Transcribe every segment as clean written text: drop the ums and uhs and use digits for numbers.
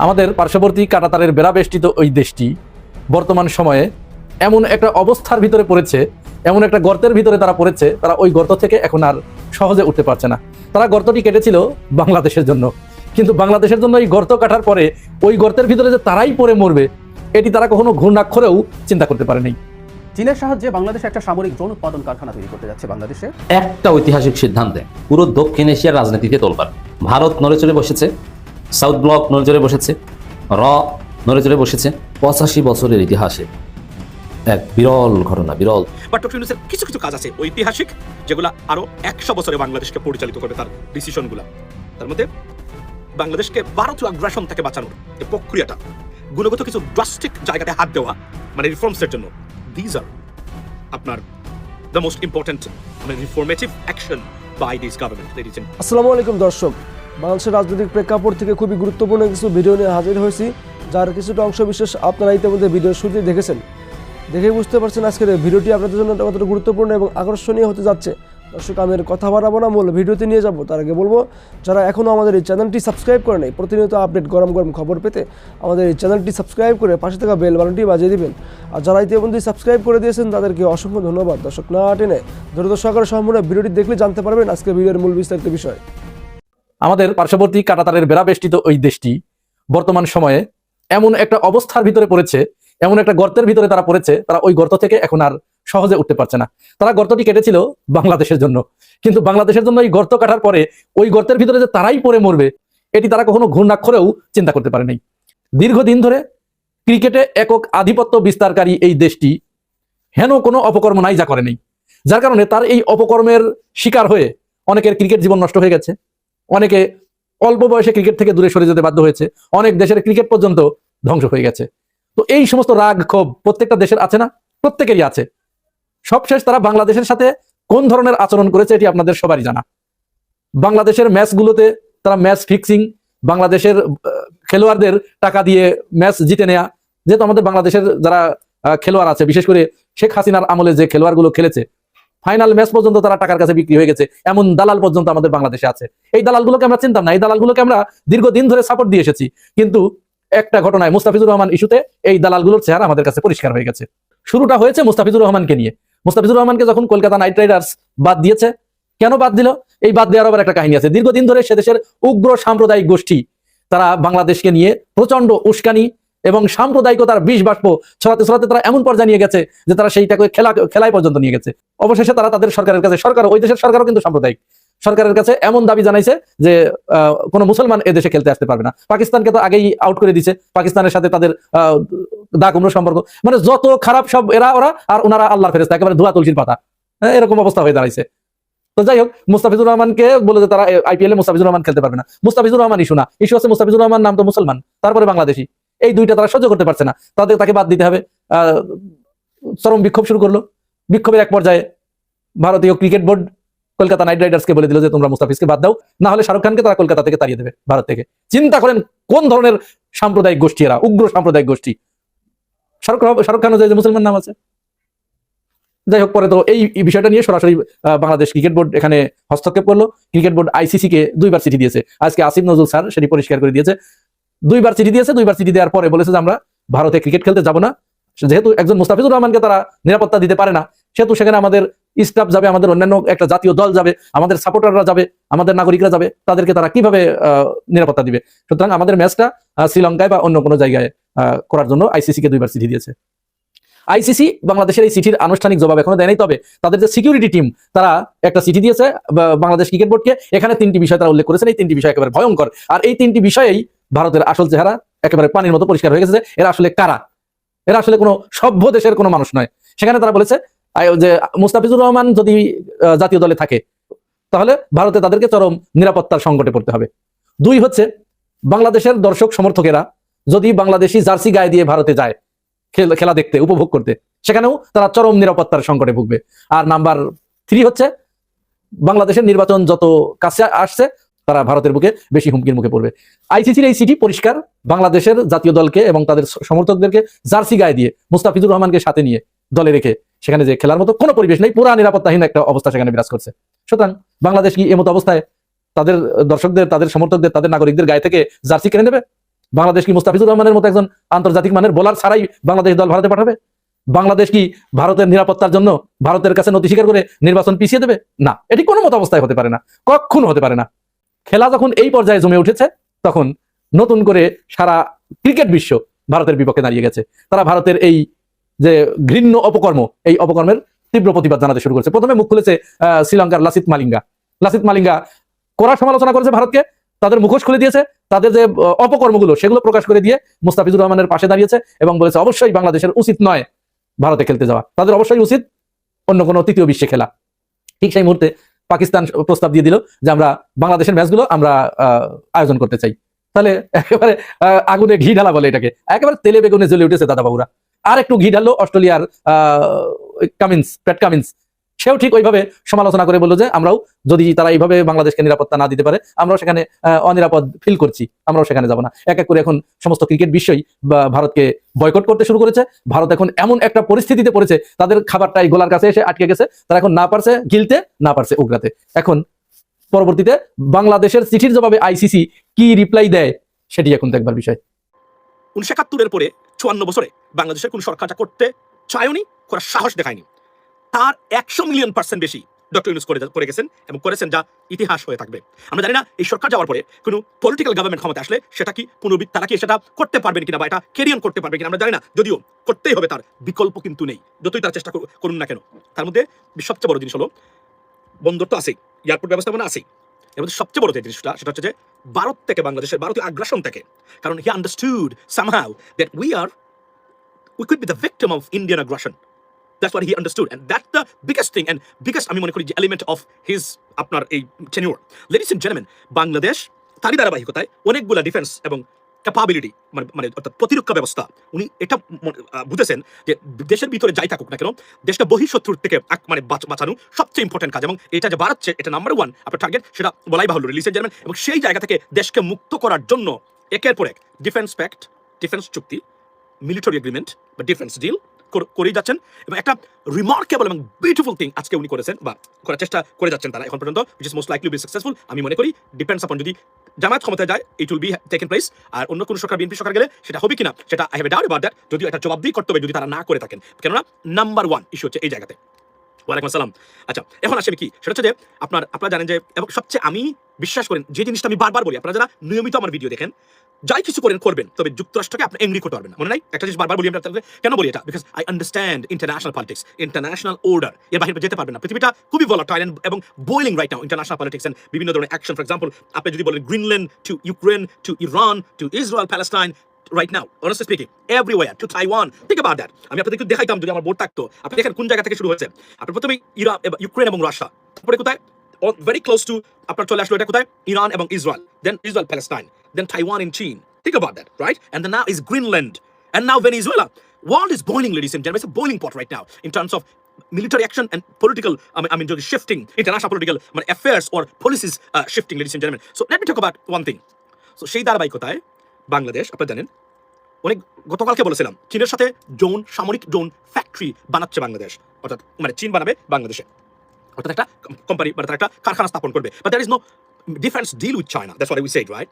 আমাদের পার্শ্ববর্তী কাঁটাতারের বেড়াবেষ্টিত ওই দেশটি বর্তমান সময়ে এমন একটা অবস্থার ভিতরে পড়েছে, এমন একটা গর্তের ভিতরে তারা পড়েছে, তারা ওই গর্ত থেকে এখন আর সহজে উঠতে পারছে না। তারা গর্তটি কেটেছিল বাংলাদেশের জন্য, কিন্তু বাংলাদেশের জন্য এই গর্ত কাটার পরে ওই গর্তের ভিতরে যে তারাই পড়ে মরবে, এটি তারা কখনো ঘূর্ণাক্ষরেও চিন্তা করতে পারেনি। চীনের সাহায্যে বাংলাদেশে একটা সামরিক ড্রোন উৎপাদন কারখানা তৈরি করতে যাচ্ছে বাংলাদেশে। একটা ঐতিহাসিক সিদ্ধান্তে পুরো দক্ষিণ এশিয়ার রাজনীতিতে তোলপাড়। ভারত নড়েচড়ে বসেছে, সাউথ ব্লক নড়েচড়ে বসেছে, নড়েচড়ে বসেছে। 85 বছরের ইতিহাসে এক বিরল ঘটনা, বিরল। বাট ডক্টর ইউনূসের কিছু কিছু কাজ আছে ঐতিহাসিক, যেগুলো আরো 100 বছরে বাংলাদেশকে পরিচালিত করবে তার ডিসিশনগুলো। তার মধ্যে বাংলাদেশকে ভারতীয় আগ্রাসন থেকে বাঁচানোর যে প্রক্রিয়াটা, গুণগত কিছু ড্রাস্টিক জায়গাতে হাত দেওয়া, মানে রিফর্মসের জন্য, দিজ আর আপনার the most important reformative action by this government. আসসালামু আলাইকুম দর্শক, বাংলাদেশের রাজনৈতিক প্রেক্ষাপট থেকে খুবই গুরুত্বপূর্ণ কিছু ভিডিও নিয়ে হাজির হয়েছি, যার কিছুটা অংশ বিশেষ আপনারা ইতিমধ্যে ভিডিওর শুরুতেই দেখেছেন। দেখে বুঝতে পারছেন আজকের ভিডিওটি আপনাদের জন্য কতটা গুরুত্বপূর্ণ এবং আকর্ষণীয় হতে যাচ্ছে। দর্শক, আমি এর কথা বাড়াবো না, মূল ভিডিওতে নিয়ে যাব। তার আগে বলবো, যারা এখনও আমাদের এই চ্যানেলটি সাবস্ক্রাইব করে নেই, প্রতিনিয়ত আপডেট গরম গরম খবর পেতে আমাদের এই চ্যানেলটি সাবস্ক্রাইব করে পাশে থাকা বেল বাটনটি বাজিয়ে দিবেন। আর যারা ইতিমধ্যে সাবস্ক্রাইব করে দিয়েছেন তাদেরকে অসংখ্য ধন্যবাদ। দর্শক, না টেনে ধৈর্য সহকারে সম্পূর্ণ ভিডিওটি দেখলে জানতে পারবেন আজকে ভিডিওর মূল বিস্তারিত বিষয়। আমাদের পার্শ্ববর্তী কাঁটাতারের বেড়াবেষ্টিত ওই দেশটি বর্তমান সময়ে এমন একটা অবস্থার ভিতরে পড়েছে, এমন একটা গর্তের ভিতরে তারা পড়েছে, তারা ওই গর্ত থেকে এখন আর সহজে উঠতে পারছে না। তারা গর্তটি কেটেছিল বাংলাদেশের জন্য, কিন্তু বাংলাদেশের জন্য এই গর্ত কাটার পরে ওই গর্তের ভিতরে যে তারাই পড়ে মরবে, এটি তারা কখনো ঘূর্ণাক্ষরেও চিন্তা করতে পারেনি। দীর্ঘদিন ধরে ক্রিকেটে একক আধিপত্য বিস্তারকারী এই দেশটি হেন কোনো অপকর্ম নাই যা করে নেই, যার কারণে তার এই অপকর্মের শিকার হয়ে অনেকের ক্রিকেট জীবন নষ্ট হয়ে গেছে, অনেকে অল্প বয়সে ক্রিকেট থেকে দূরে সরে যেতে বাধ্য হয়েছে, অনেক দেশের ক্রিকেট পর্যন্ত ধ্বংস হয়ে গেছে। তো এই সমস্ত রাগ ক্ষোভ প্রত্যেকটা দেশের আছে না? প্রত্যেকেরই আছে। সবশেষ তারা বাংলাদেশের সাথে কোন ধরনের আচরণ করেছে এটি আপনাদের সবারই জানা। বাংলাদেশের ম্যাচগুলোতে তারা ম্যাচ ফিক্সিং, বাংলাদেশের খেলোয়াড়দের টাকা দিয়ে ম্যাচ জিতে নেয়া। যেহেতু আমাদের বাংলাদেশের যারা খেলোয়াড় আছে, বিশেষ করে শেখ হাসিনার আমলে যে খেলোয়াড়গুলো খেলেছে, ফাইনাল ম্যাচ পর্যন্ত তারা টাকার কাছে বিক্রি হয়ে গেছে, এমন দালাল পর্যন্ত আমাদের বাংলাদেশে আছে। এই দালালগুলোকে আমরা চিনতাম না, এই দালালগুলোকে আমরা দীর্ঘদিন ধরে সাপোর্ট দিয়ে এসেছি, কিন্তু একটা ঘটনায় মুস্তাফিজুর রহমান ইস্যুতে এই দালালগুলোর চেহারা আমাদের কাছে পরিষ্কার হয়ে গেছে। শুরুটা হয়েছে মুস্তাফিজুর রহমানকে নিয়ে। মুস্তাফিজুর রহমানকে যখন কলকাতা নাইট রাইডার্স বাদ দিয়েছে, কেন বাদ দিল? এই বাদ দেওয়ার আবার একটা কাহিনী আছে। দীর্ঘদিন ধরে সে দেশের উগ্র সাম্প্রদায়িক গোষ্ঠী তারা বাংলাদেশকে নিয়ে প্রচন্ড উস্কানি এবং সাম্প্রদায়িকতার বিষ বাষ্প ছড়াতে ছড়াতে তারা এমন পর্যায়ে নিয়ে গেছে যে তারা সেইটাকে খেলায় পর্যন্ত নিয়ে গেছে। অবশেষে তারা তাদের সরকারের কাছে, ওই দেশের সরকারও কিন্তু সাম্প্রদায়িক, সরকারের কাছে এমন দাবি জানাইছে যে কোনো মুসলমান এদেশে খেলতে আসতে পারবে না। পাকিস্তানকে তো আগেই আউট করে দিছে, পাকিস্তানের সাথে তাদের দা কুমড়ো সম্পর্ক, মানে যত খারাপ সব ওরা, আর ওনারা আল্লাহর ফেরেশতা, একেবারে ধোয়া তুলসীর পাতা, এরকম অবস্থা হয়ে দাঁড়াইছে। তো যাই হোক, মুস্তাফিজুর রহমানকে বলে যে তারা আইপিএল এ মুস্তাফিজুর রহমান খেলতে পারবে না। মুস্তাফিজুর রহমান ইস্যু না, ইস্যু আছে মুস্তাফিজুর রহমান নাম তো মুসলমান, তারপরে বাংলাদেশি, এই দুইটা তারা সহ্য করতে পারছে না, তাকে বাদ দিতে হবে। চরম বিক্ষোভ শুরু করলো। বিক্ষোভের এক পর্যায়ে ভারতীয় ক্রিকেট বোর্ড কলকাতা নাইট রাইডার্সকে বলে দিল যে তোমরা মুস্তাফিজকে বাদ দাও, না হলে শাহরুখ খানকে তারা কলকাতা থেকে তাড়িয়ে দেবে, ভারত থেকে। চিন্তা করেন কোন ধরনের সাম্প্রদায়িক গোষ্ঠী এরা, উগ্র সাম্প্রদায়িক গোষ্ঠী। শাহরুখ খানও যে মুসলমান নাম আছে। যাই হোক, পরে তো এই বিষয়টা নিয়ে সরাসরি বাংলাদেশ ক্রিকেট বোর্ড এখানে হস্তক্ষেপ করলো। ক্রিকেট বোর্ড আইসিসি কে 2বার চিঠি দিয়েছে। আজকে আসিফ নজরুল স্যার সেটি পরিষ্কার করে দিয়েছে। 2বার চিঠি দিয়েছে। 2বার চিঠি দেওয়ার পরে বলেছে যে আমরা ভারতে ক্রিকেট খেলতে যাব না। যেহেতু একজন মুস্তাফিজুর রহমানকে তারা নিরাপত্তা দিতে পারে না, সেহেতু সেখানে আমাদের স্টাফ যাবে, আমাদের অন্যান্য একটা জাতীয় দল যাবে, আমাদের সাপোর্টাররা যাবে, আমাদের নাগরিকরা যাবে, তাদেরকে তারা কিভাবে নিরাপত্তা দিবে? সুতরাং আমাদের ম্যাচটা শ্রীলঙ্কায় বা অন্য কোনো জায়গায় করার জন্য আইসিসি কে 2বার চিঠি দিয়েছে। আইসিসি বাংলাদেশের এই চিঠির আনুষ্ঠানিক জবাব এখনো দেয়নি, তবে তাদের যে সিকিউরিটি টিম তারা একটা চিঠি দিয়েছে বাংলাদেশ ক্রিকেট বোর্ডকে। এখানে 3টি বিষয় তারা উল্লেখ করেছেন, এই 3টি বিষয় একেবারে ভয়ঙ্কর। আর এই 3টি বিষয়েই ভারতের আসল চেহারা একেবারে পানির মতো পরিষ্কার হয়ে গেছে। এরা আসলে কারা? এরা আসলে কোনো সভ্য দেশের কোনো মানুষ নয়। সেখানে তারা বলেছে যে মুস্তাফিজুর রহমান যদি জাতীয় দলে থাকে তাহলে ভারতে তাদেরকে চরম নিরাপত্তার সংকটে পড়তে হবে। 2 হচ্ছে, বাংলাদেশের দর্শক সমর্থকেরা যদি বাংলাদেশি জার্সি গায়ে দিয়ে ভারতে যায় খেলা দেখতে, উপভোগ করতে, সেখানেও তারা চরম নিরাপত্তার সংকটে ভুগবে। আর নাম্বার 3 হচ্ছে, বাংলাদেশের নির্বাচন যত কাছে আসছে তারা ভারতের বুকে বেশি হুমকির মুখে পড়বে। আইসিসির এই চিঠি পরিষ্কার, বাংলাদেশের জাতীয় দলকে এবং তাদের সমর্থকদেরকে জার্সি গায়ে দিয়ে মুস্তাফিজুর রহমানকে সাথে নিয়ে দলে রেখে সেখানে যে খেলার মতো কোনো পরিবেশ নেই, পুরা নিরাপত্তাহীন একটা অবস্থা সেখানে বিরাজ করছে। সুতরাং বাংলাদেশ কি এমতো অবস্থায় তাদের দর্শকদের, তাদের সমর্থকদের, তাদের নাগরিকদের গায়ে থেকে জার্সি কিনে নেবে? বাংলাদেশ কি মুস্তাফিজুর রহমানের মতো একজন আন্তর্জাতিক মানের বোলার ছাড়াই বাংলাদেশ দল ভারতে পাঠাবে? বাংলাদেশ কি ভারতের নিরাপত্তার জন্য ভারতের কাছে নথি স্বীকার করে নির্বাচন পিছিয়ে দেবে? না, এটি কোনো মতো অবস্থায় হতে পারে না, কখনো হতে পারে না। খেলা যখন এই পর্যায়ে জমে উঠেছে, তখন নতুন করে সারা ক্রিকেট বিশ্ব ভারতের বিপক্ষে দাঁড়িয়ে গেছে। তারা ভারতের এই যে ঘৃণ্য অপকর্ম, এই অপকর্মের তীব্র প্রতিবাদ জানাতে শুরু করেছে। প্রথমে মুখ খুলেছে শ্রীলঙ্কার লাসিথ মালিঙ্গা কড়া সমালোচনা করেছে ভারতকে, তাদের মুখোশ খুলে দিয়েছে, তাদের যে অপকর্মগুলো সেগুলো প্রকাশ করে দিয়ে মুস্তাফিজুর রহমানের পাশে দাঁড়িয়েছে এবং বলেছে অবশ্যই বাংলাদেশের উচিত নয় ভারতে খেলতে যাওয়া, তাদের অবশ্যই উচিত অন্য কোনো তৃতীয় বিশ্বে খেলা। ঠিক সেই মুহূর্তে পাকিস্তান প্রস্তাব দিয়ে দিল যে আমরা বাংলাদেশের ম্যাচগুলো আমরা আয়োজন করতে চাই। তাহলে একেবারে আগুনে ঘি ঢালা বলে এটাকে, একেবারে তেলে বেগুনে জ্বলে উঠেছে দাদা বাবুরা। আর একটু ঘি ঢাললো অস্ট্রেলিয়ার প্যাট কামিন্স, সেও ঠিক ওইভাবে সমালোচনা করে বললো যে আমরাও যদি তারা এইভাবে বাংলাদেশকে নিরাপত্তা না দিতে পারে, আমরাও সেখানে অনিরাপদ ফিল করছি, আমরাও সেখানে যাব না। এক এক করে এখন সমস্ত ক্রিকেট বিশ্বই ভারতকে বয়কট করতে শুরু করেছে। ভারত এখন এমন একটা পরিস্থিতিতে পড়েছে, তাদের খাবারটা এই গোলার কাছে এসে আটকে গেছে, তারা এখন না পারছে গিলতে, না পারছে উগরাতে। এখন পরবর্তীতে বাংলাদেশের চিঠির জবাবে আইসিসি কি রিপ্লাই দেয় সেটি এখন দেখবার বিষয়। 1971 পরে 54 বছরে বাংলাদেশের কোন সরকারটা করতে চায়নি, করার সাহস দেখায়নি। তার 100 মিলিয়ন % বেশি ডক্টর ইউনূস করে গেছেন এবং করেছেন, যা ইতিহাস হয়ে থাকবে। আমরা জানি না এই সরকার যাওয়ার পরে কোনো পলিটিক্যাল গভর্নমেন্ট ক্ষমতা আসলে সেটা কি পুনর্বৃত্তি, তারা কি সেটা করতে পারবেন কিনা বা এটা ক্যারি অন করতে পারবে কিনা আমরা জানি না, যদিও করতেই হবে, তার বিকল্প কিন্তু নেই, যতই তার চেষ্টা করুন না কেন। তার মধ্যে সবচেয়ে বড় জিনিস হলো বন্দর তো আছেই, এয়ারপোর্ট ব্যবস্থাপনা আছেই, এর মধ্যে সবচেয়ে বড় যে জিনিসটা সেটা হচ্ছে যে ভারত থেকে বাংলাদেশের ভারতীয় আগ্রাসন থেকে, কারণ he understood somehow that we could be the victim of Indian aggression. That's what he understood, and that's the biggest thing and biggest আমি মনে করি যে element of his আপনার এই tenure. Ladies and gentlemen, Bangladesh তারই ধারাবাহিকতায় অনেকগুলা ডিফেন্স এবং ক্যাপাবিলিটি মানে অর্থাৎ প্রতিরক্ষা ব্যবস্থা উনি এটা বুঝেছেন যে দেশের ভিতরে যাই থাকুক না কেন, দেশটা বহিঃশত্রুর থেকে মানে বাঁচানো সবচেয়ে ইম্পর্টেন্ট কাজ, এবং এটা যে বাড়াচ্ছে এটা নাম্বার 1 আপনার টার্গেট, সেটা বলাই বাহুল্য। লিডিস এন্ড জেন্টলম্যান, এবং সেই জায়গা থেকে দেশকে মুক্ত করার জন্য একের পর এক ডিফেন্স প্যাক্ট, ডিফেন্স চুক্তি, মিলিটারি এগ্রিমেন্ট বা ডিফেন্স ডিল করেই যাচ্ছেন। এবং একটা রিমার্কেবল এবং বিউটিফুল থিং আজকে উনি করেছেন বা করার চেষ্টা করে যাচ্ছেন তারা এখন পর্যন্ত, which is most likely be successful। আমি মনে করি ডিপেন্ডস আপন যদি জামায়াত ক্ষমতায় যায়, it will be taken place, আর অন্য কোনো সরকার বিএনপি সরকার গেলে সেটা হবে কিনা সেটা I have a doubt about that, যদিও এটা জবাবদিহি করতে হবে যদি তারা না করে থাকেন, কেননা নাম্বার 1 ইস্যু হচ্ছে এই জায়গাতে। ওয়ালাইকুম আসসালাম। আচ্ছা, এখন আসলে কি সেটা হচ্ছে যে আপনারা জানেন যে, এবং সবচেয়ে আমি বিশ্বাস করেন যে জিনিসটা আমি বারবার বলি, আপনারা যারা নিয়মিত আমার ভিডিও দেখেন, যাই কিছু করবেন তবে যুক্তরাষ্ট্রকে আপনি এগ্রি করতে পারবেন না। মনে নাই একটা জিনিস বারবার বলি আপনাদের, কেন বলি এটা? Because I understand international politics, international order, এর বাইরে যেতে পারবেন না। পৃথিবীটা খুবই ভলাটাইল এবং boiling right now, international politics and বিভিন্ন ধরনের অ্যাকশন। ফর এক্সাম্পল, আপনি যদি বলেন Greenland to Ukraine to Iran to Israel Palestine, right now, honestly speaking, everywhere, to Taiwan. Think about that. আমি আপনাদেরকে দেখাইতাম যদি আমার বোর্ড থাকতো। আপনি দেখেন কোন জায়গা থেকে শুরু হয়েছে। আপনি প্রথমে ইউক্রেন এবং রাশিয়া, তারপরে কোথায় very close to আপনার চলে আসলো এটা কোথায়, ইরান এবং Israel, then Israel Palestine, then Taiwan in China. Think about that, right? And then now is Greenland, and now Venezuela. World is boiling, ladies and gentlemen. It's a boiling pot right now in terms of military action and political, I mean shifting, international political affairs or policies shifting, ladies and gentlemen. So let me talk about one thing. So সেই ধারাবাহিকতায় বাংলাদেশ, আপনারা জানেন, অনেক গতকালকে বলেছিলাম চীনের সাথে সামরিক ড্রোন ফ্যাক্টরি বানাচ্ছে বাংলাদেশ, অর্থাৎ চীন বানাবে বাংলাদেশে, অর্থাৎ একটা কোম্পানি একটা কারখানা স্থাপন করবে। But there is no defence deal with China, that's what we said, right?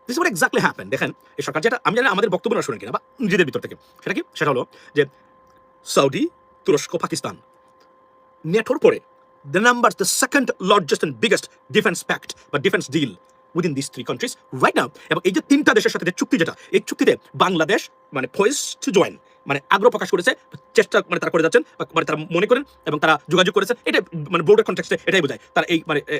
This is what exactly happen. দেখেন এই সরকার, যেটা আমি জানি আমাদের বক্তব্য না শুনেন কিনা বা নিজেদের ভিতর থেকে, সেটা কি? সেটা হলো যে সৌদি, তুরস্ক, পাকিস্তান, নেটোর পরে the second largest and biggest defense pact বা defence deal within these 3 countries right now. এবং এই যে 3টা দেশের সাথে যে চুক্তি, যেটা এই চুক্তিতে বাংলাদেশ poised to join, আগ্রহ প্রকাশ করেছে, চেষ্টা তারা করে যাচ্ছেন, তারা মনে করেন এবং তারা যোগাযোগ করেছেন, এটা ব্রডার কনটেক্সটে এটাই বোঝায় তারা এই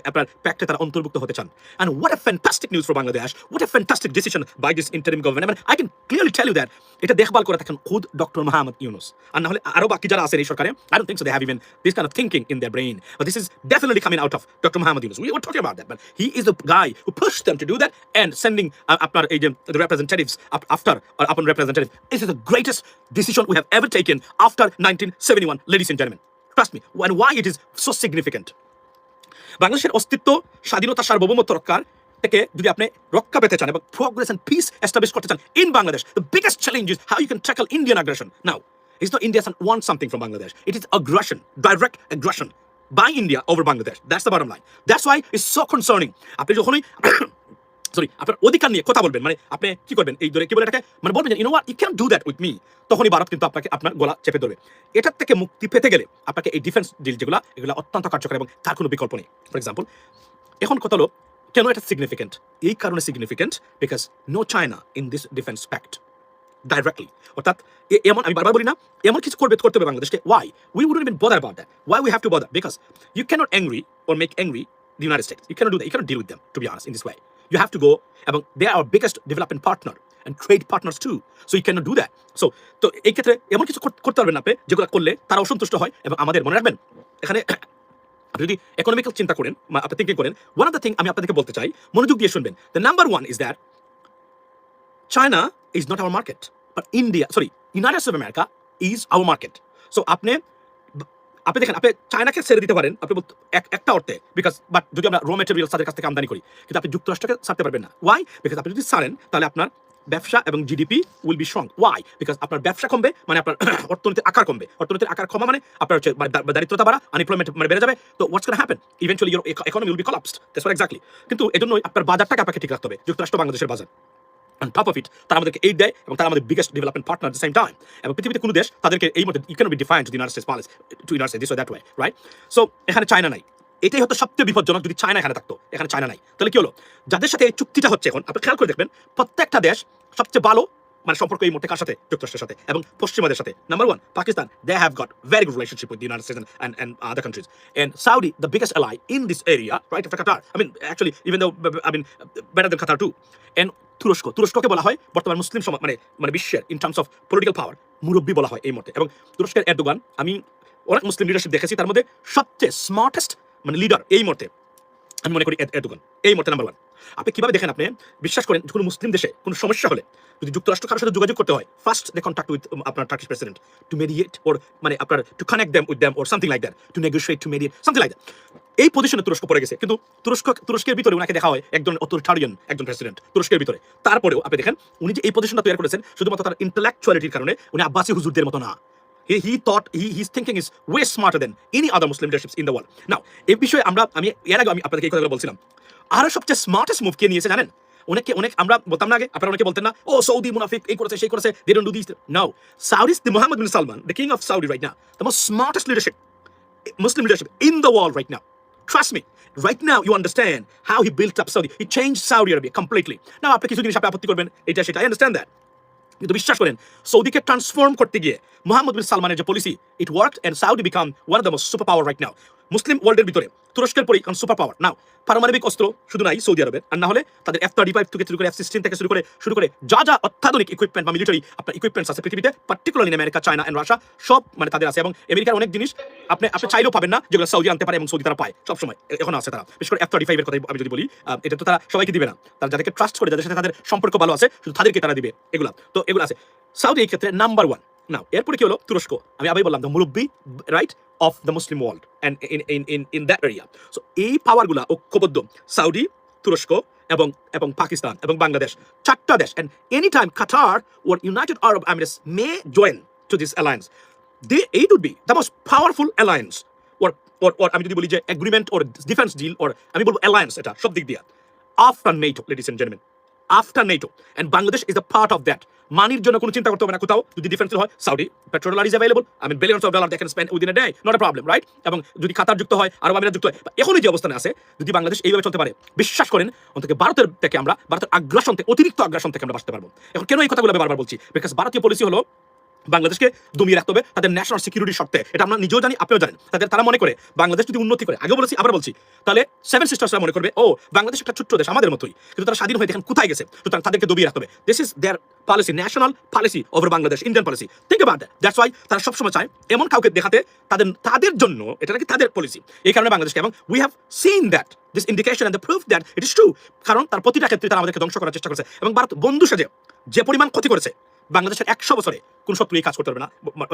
আপনার প্যাক্টে তারা অন্তর্ভুক্ত হতে চান। And what a fantastic news for Bangladesh, what a fantastic decision by this interim government. I can clearly tell you that এটা দেখভাল করে থাকেন খুদ ডক্টর মোহাম্মদ ইউনূস, আর না হলে আরো বাকি যারা আছেন এই সরকারে, I don't think so they have even this kind of thinking in their brain, but this is definitely coming out of Dr. Mohammad Yunus. We were talking about that, but he is the guy who pushed them to do that and sending আপনার এই যে the representatives after or upon representative. This is the greatest decision we have ever taken after 1971, ladies and gentlemen. Trust me, and why it is so significant. বাংলাদেশের অস্তিত্ব, স্বাধীনতা, সার্বভৌমত্ব রক্ষার থেকে যদি আপনি রক্ষা পেতে চান এবং progress and peace establish করতে চান in Bangladesh, the biggest challenge is how you can tackle Indian aggression. Now, it's not India wants something from Bangladesh. It is aggression, direct aggression by India over Bangladesh. That's the bottom line. That's why it's so concerning. আপনি যখনই sorry আপনার অধিকার নিয়ে কথা বলবেন, মানে আপনি কি করবেন এই ধরে কি বলে এটাকে, মানে বলবেন you know what you can do that with me, তখনই ভারত কিন্তু আপনাকে আপনার গলা চেপে ধরবে। এটার থেকে মুক্তি পেতে গেলে আপনাকে এই ডিফেন্স ডিল যেগুলো এগুলো অত্যন্ত কার্যকর এবং তার কোনো বিকল্প নেই। ফর এক্সাম্পল, এখন কথা হলো কেন এটা সিগনিফিকেন্ট, এই কারণে significant because no China in this defence pact directly, অর্থাৎ এমন আমি বারবার বলি না এমন কিছু করতে হবে বাংলাদেশকে, why we wouldn't even bother about that, why we have to bother, because you can't angry or make angry the United States. You cannot do that. You cannot deal with them, to be honest, in this way. You have to go, এবং they are our biggest development partner and trade partners too. So you cannot do that. So তো এই ক্ষেত্রে এমন কিছু করতে পারবেন আপনি যেগুলো করলে তারা অসন্তুষ্ট হয়, এবং আমাদের মনে রাখবেন এখানে যদি ইকোনমিক্যাল চিন্তা করেন, আপনি থিঙ্কিং করেন, ওয়ান অফ দ্য থিং আমি আপনাদেরকে বলতে চাই, মনোযোগ দিয়ে শুনবেন। The number one is that China is not our market, but India, sorry, United States of America is our market. So আপনি দেখেন আপনি চায়নাকে ছেড়ে দিতে পারেন আপনি একটা অর্থে, বিকজ বাট যদি আমরা র মেটেরিয়াল তাদের কাছ থেকে আমদানি করি, কিন্তু আপনি যুক্তরাষ্ট্রকে ছাড়তে পারবেন না। ওয়াই? বিকজ আপনি যদি ছাড়েন তাহলে আপনার ব্যবসা এবং GDP will be strong. Why? Because আপনার ব্যবসা কমবে, মানে আপনার অর্থনীতির আকার কমবে, অর্থনীতির আকার কমা মানে আপনার হচ্ছে দারিদ্রতা বাড়া, আনএমপ্লয়মেন্ট মানে বেড়ে যাবে। তো what's gonna happen, eventually your economy will be collapsed. That's exactly. কিন্তু এজন্যই আপনার বাজারটাকে আপনাকে ঠিক রাখতে হবে, যুক্তরাষ্ট্র বাংলাদেশের বাজার। On top of it, তারা আমাদেরকে এইড দেয় এবং তারা আমাদের biggest development partner at the same time. এবং পৃথিবীতে কোনো দেশ তাদেরকে এই মতো you can't be defined to the United States policy, to United States this or that way, right? So এখানে চায়না নাই, এটাই হতো সবচেয়ে বিপজ্জনক যদি চায়না এখানে থাকতো। এখানে চায়না নাই, তাহলে কি হলো? যাদের সাথে এই চুক্তিটা হচ্ছে এখন আপনি খেয়াল করে দেখবেন প্রত্যেকটা দেশ সবচেয়ে ভালো মানে সম্পর্ক এই মুহূর্তে কার সাথে? যুক্তরাষ্ট্রের সাথে এবং পশ্চিমাদের সাথে। Number one Pakistan, they have got very good relationship with the United States and other countries, and Saudi the biggest ally in this area right after Qatar, I mean actually even though I mean better than Qatar too, and তুরস্ককে বলা হয় বর্তমান মুসলিম সমাজ মানে বিশ্বের in terms of political পাওয়ার মুরব্বী বলা হয় এই মুহূর্তে। এবং তুরস্কের এরদোগান, আমি অনেক মুসলিম লিডারশিপ দেখেছি, তার মধ্যে সবচেয়ে স্মার্টেস্ট মানে লিডার এই মুহূর্তে আমি মনে করি এরদোগান, এই মুহূর্তে নাম্বার ওয়ান। আপনি কিভাবে দেখেন, আপনি বিশ্বাস করেন কোনো মুসলিম দেশে কোনো সমস্যা হলে যদি যুক্তরাষ্ট্র কারোর সাথে যোগাযোগ করতে হয়, ফার্স্ট দে কন্ট্যাক্ট উইথ আপনার Turkish president to mediate or মানে আপনার to connect them with them or something like that, to negotiate, to mediate, something like that. এই পজিশনে তুরস্ক পড়ে গেছে, কিন্তু তুরস্কের ভিতরে ওনাকে দেখা হয় একজন অথরিটারিয়ান একজন প্রেসিডেন্ট তুরস্কের ভিতরে। তারপরেও আপনি দেখেন উনি যে এই পজিশনটা তৈরি করেছেন শুধুমাত্র তার ইন্টেলেকচুয়ালিটির কারণে, উনি আব্বাসি হুজুরদের মতো না। He thought his thinking is way smarter than any other Muslim leaderships in the world. Now, এই বিষয়ে আমি এর আগে আপনাদেরকে এই কথাগুলো বলছিলাম। আরো সবচেয়ে স্মার্টেস্ট মুভ কে নিয়েছে জানেন? অনেক আমরা বলতাম না আগে, আপনারা অনেকে বলতেন না, ও সৌদি মুনাফিক এই করেছে সেই করেছে, they don't do these. No, Saudis, the Mohammed bin Salman, the king of Saudi right now, the most smartest leadership, Muslim leadership in the world right now. Trust me, right now you understand how he built up Saudi. He changed Saudi Arabia completely. Now আপনি কিছু জিনিস আপনি আপত্তি করবেন এটা সেটা, I understand that. কিন্তু বিশ্বাস করেন সৌদিকে ট্রান্সফর্ম করতে গিয়ে মোহাম্মদ বিন সালমানের যে policy, it worked and Saudi become one of the most super power right now. Muslim ওয়ার্ল্ডের ভিতরে তুরস্কের পরে এখন সুপার পাওয়ার। নাও পারমাণবিক অস্ত্র শুধু নাই সৌদি আরবের, আর না হলে তাদের F-35 থেকে শুরু করে F-16 থেকে শুরু করে যা অত্যাধুনিক ইকুইপমেন্ট বা মিলিটারি আপনার ইকুইপমেন্টস আছে পৃথিবীতে, particularly America, China and Russia, সব মানে তাদের আছে। এবং আমেরিকার অনেক জিনিস আপনি চাইলেও পাবেন না যেগুলো সৌদি আনতে পারে, এবং সৌদি তারা পায় সবসময়, এখন আছে তারা। বিশেষ করে F-35 এর কথা আমি যদি বলি, এটা তো তারা সবাইকে দিবে না, তারা যাদেরকে ট্রাস্ট করে, যাদের সাথে তাদের সম্পর্ক ভালো আছে, শুধু তাদেরকে তারা দিবে এগুলা। তো এগুলো আছে সাউদি এই ক্ষেত্রে নাম্বার ওয়ান। নাও এরপরে কি হলো? তুরস্ক, আমি আবার বললাম দ্য মুরব্বি right of the Muslim world and in that area. So এই পাওয়ারগুলা ঐক্যবদ্ধ সাউদি, তুরস্ক এবং পাকিস্তান এবং বাংলাদেশ, চারটা দেশ, and any time Qatar or United Arab Emirates may join to this alliance, it would be the most powerful alliance or আমি যদি বলি যে agreement or defence deal or আমি বলবো অ্যালায়েন্স, এটা সব দিক দিয়ে after NATO, ladies and gentleman, after NATO, and Bangladesh is a part of that. মানির জন্য কোনো চিন্তা করতে হবে না কোথাও, যদি ডিফেন্স হয় Saudi petrol is available, I mean billions of dollars they can spend within a day, not a problem, right? এবং যদি কাতার যুক্ত হয়, আরব আমিরাত যুক্ত হয়, এখনই যে অবস্থানে আছে, যদি বাংলাদেশ এইভাবে চলতে পারে, বিশ্বাস করেন অন্তত ভারতের আগ্রাসন থেকে, অতিরিক্ত আগ্রাসন থেকে আমরা বাঁচতে পারবো। এখন কেন এই কথাগুলো আমি বারবার বলছি? বিকজ ভারতীয় পলিসি হলো বাংলাদেশকে দমিয়ে রাখতে হবে তাদের ন্যাশনাল সিকিউরিটির শর্তে। এটা আমরা নিজেও জানি, আপনিও জানেন। তারা মনে করে বাংলাদেশ যদি উন্নতি করে, আগে বলেছি আবার বলছি, তাহলে সেভেন সিস্টার্সরা মনে করবে ও বাংলাদেশ একটা ছোট্ট দেশ আমাদের মতোই, কিন্তু তারা স্বাধীন হয়ে দেখেন কোথায় গেছে, তো তাদেরকে দমিয়ে রাখতে হবে। This is their policy, national policy over Bangladesh, Indian policy. Think about that. That's why তারা সবসময় চায় এমন কাউকে দেখাতে তাদের জন্য, এটা নাকি তাদের পলিসি। এই কারণে বাংলাদেশকে, এবং we have seen that this indication and the proof that it is true. কারণ তার প্রতিটা ক্ষেত্রে তারা আমাদেরকে ধ্বংস করার চেষ্টা করেছে, এবং ভারত বন্ধু সেজে যে পরিমাণ ক্ষতি করেছে বাংলাদেশের 100 বছরে কোন শত্রু এই কাজ করতে পারবে না।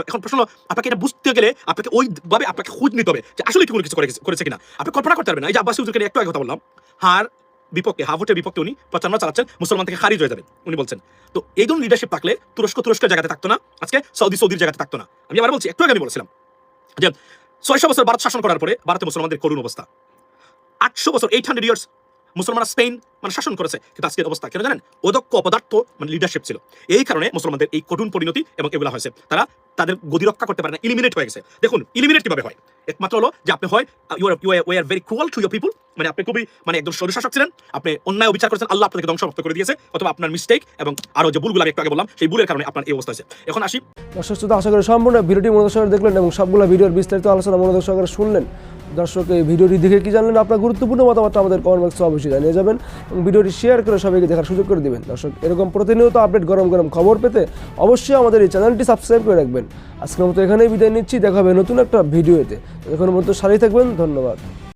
এখন প্রশ্ন, আপনাকে এটা বুঝতে গেলে আপনাকে ওইভাবে আপনাকে খোঁজ নিতে হবে যে আসলে কি কোনো কিছু করেছে কিনা। আপনি কল্পনা করতে পারবেন না। এই যে আব্বাসি হুজুরকে একটু আগে কথা বললাম, হাফ ভোটের বিপক্ষে উনি প্রচারণা চালাচ্ছেন, মুসলমান থেকে খারিজ হয়ে যাবেন উনি বলছেন। তো এই ধরনের লিডারশিপ থাকলে তুরস্কের জায়গাতে থাকতো না, আজকে সৌদির জায়গাতে থাকতো না। আমি আবার বলছি, একটু আগে আমি বলেছিলাম যে 600 বছর ভারত শাসন করার পরে ভারতে মুসলমানদের করুণ অবস্থা। 800 বছর 800 ইয়ার্স মুসলমানরা স্পেন মানে শাসন করেছে, কিন্তু আজকের অবস্থা কেন জানেন? অদক্ষ অপদার্থ মানে লিডারশিপ ছিল। এই কারণে মুসলমানদের এই কঠিন পরিণতি এবং এগুলো হয়েছে। তারা তাদের গদি রক্ষা করতে পারে না, ইলিমিনেট হয়ে গেছে। দেখুন ইলিমিনেট কিভাবে হয়, একমাত্র হলো যে আপনি হয় you are very cruel to your people, মানে আপনি খুবই মানে একদম স্বৈরশাসক ছিলেন, আপনি অন্যায় বিচার করেছেন, আল্লাহ আপনাকে ধ্বংসমুক্ত করে দিয়েছে, অথবা আপনার মিস্টেক এবং আরো যে ভুলগুলো আমি একটু আগে বললাম সেই ভুলের কারণে আপনার এই অবস্থা হয়েছে। এখন আসি, দর্শক শ্রোতা, আশা করি সম্পূর্ণ ভিডিওটি মনোযোগ সহকারে দেখলেন এবং সবগুলো ভিডিওর বিস্তারিত আলোচনা মনোযোগ সহকারে শুনলেন। দর্শক, এই ভিডিওটি দেখে কি জানলেন? আপনার গুরুত্বপূর্ণ মতামত আমাদের কমেন্ট বক্সে অবশ্যই জানিয়ে যাবেন এবং ভিডিওটি শেয়ার করে সবাইকে দেখার সুযোগ করে দিবেন। দর্শক, এরকম প্রতিনিয়ত আপডেট গরম গরম খবর পেতে অবশ্যই আমাদের এই চ্যানেলটি সাবস্ক্রাইব করে রাখবেন। আজকের মতো এখানেই বিদায় নিচ্ছি, দেখা হবে নতুন একটা ভিডিওতে। এখন মতো সাথেই থাকবেন, ধন্যবাদ।